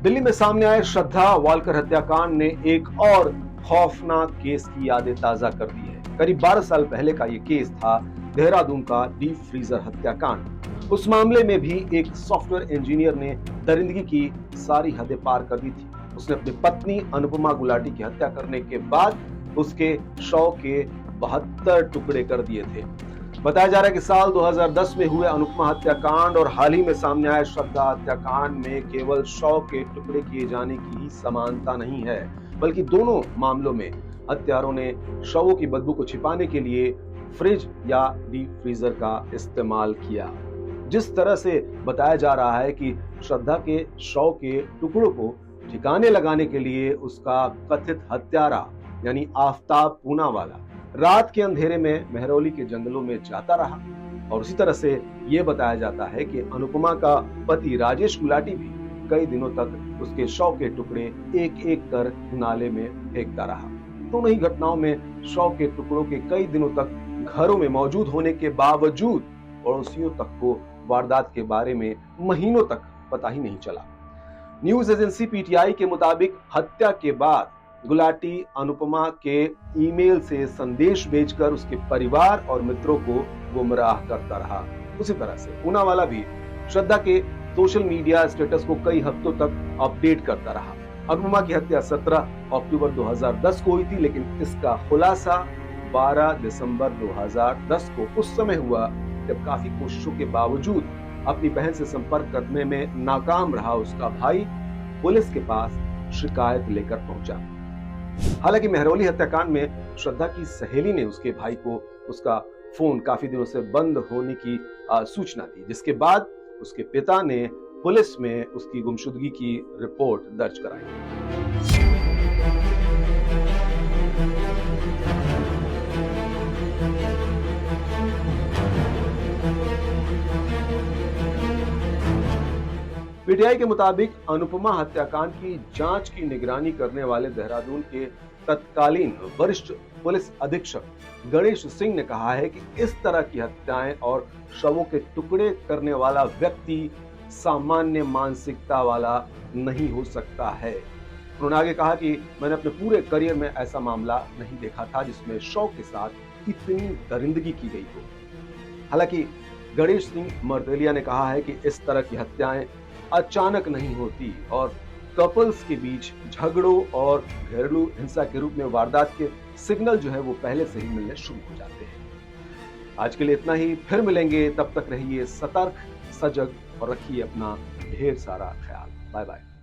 दिल्ली में सामने आए श्रद्धा वालकर हत्याकांड ने एक और खौफनाक केस की यादें ताजा कर दी है। करीब 12 साल पहले का यह केस था देहरादून का डीप फ्रीजर हत्याकांड। उस मामले में भी एक सॉफ्टवेयर इंजीनियर ने दरिंदगी की सारी हदें पार कर दी थी। उसने अपनी पत्नी अनुपमा गुलाटी की हत्या करने के बाद उसके शव के 72 टुकड़े कर दिए थे। बताया जा रहा है कि साल 2010 में हुए अनुपमा हत्याकांड और हाल ही में सामने आए श्रद्धा हत्याकांड में केवल शव के टुकड़े किए जाने की ही समानता नहीं है, बल्कि दोनों मामलों में हत्यारों ने शवों की बदबू को छिपाने के लिए फ्रिज या डीप फ्रीजर का इस्तेमाल किया। जिस तरह से बताया जा रहा है कि श्रद्धा के शव के टुकड़ों को ठिकाने लगाने के लिए उसका कथित हत्यारा यानी आफताब पूनावाला रात के अंधेरे में मेहरौली के जंगलों में जाता रहा। और उसी तरह से यह बताया जाता है कि अनुपमा का पति राजेश गुलाटी भी कई दिनों तक उसके शव के टुकड़े एक एक कर नाले में फेंकता रहा। दोनों ही घटनाओं में शव के टुकड़ों के कई दिनों तक घरों में मौजूद होने के बावजूद पड़ोसियों तक को वारदात के बारे में महीनों तक पता ही नहीं चला। न्यूज एजेंसी पीटीआई के मुताबिक हत्या के बाद गुलाटी अनुपमा के ईमेल से संदेश भेजकर उसके परिवार और मित्रों को गुमराह करता रहा। उसी तरह से पूनावाला भी श्रद्धा के सोशल मीडिया स्टेटस को कई हफ्तों तक अपडेट करता रहा। अनुपमा की हत्या 17 अक्टूबर 2010 को हुई थी, लेकिन इसका खुलासा 12 दिसंबर 2010 को उस समय हुआ जब काफी कोशिशों के बावजूद अपनी बहन से संपर्क करने में नाकाम रहा उसका भाई पुलिस के पास शिकायत लेकर पहुंचा। हालांकि मेहरौली हत्याकांड में श्रद्धा की सहेली ने उसके भाई को उसका फोन काफी दिनों से बंद होने की सूचना दी, जिसके बाद उसके पिता ने पुलिस में उसकी गुमशुदगी की रिपोर्ट दर्ज कराई। पीटीआई के मुताबिक अनुपमा हत्याकांड की जांच की निगरानी करने वाले देहरादून के तत्कालीन वरिष्ठ पुलिस अधीक्षक गणेश सिंह ने कहा है कि इस तरह की हत्याएं और शवों के टुकड़े करने वाला व्यक्ति सामान्य मानसिकता वाला नहीं हो सकता है। उन्होंने आगे कहा कि मैंने अपने पूरे करियर में ऐसा मामला नहीं देखा था जिसमें शव के साथ इतनी दरिंदगी की गई हो। हालांकि गणेश सिंह मर्देलिया ने कहा है कि इस तरह की हत्याएं अचानक नहीं होती और कपल्स के बीच झगड़ों और घरेलू हिंसा के रूप में वारदात के सिग्नल जो है वो पहले से ही मिलने शुरू हो जाते हैं। आज के लिए इतना ही, फिर मिलेंगे। तब तक रहिए सतर्क, सजग और रखिए अपना ढेर सारा ख्याल। Bye bye.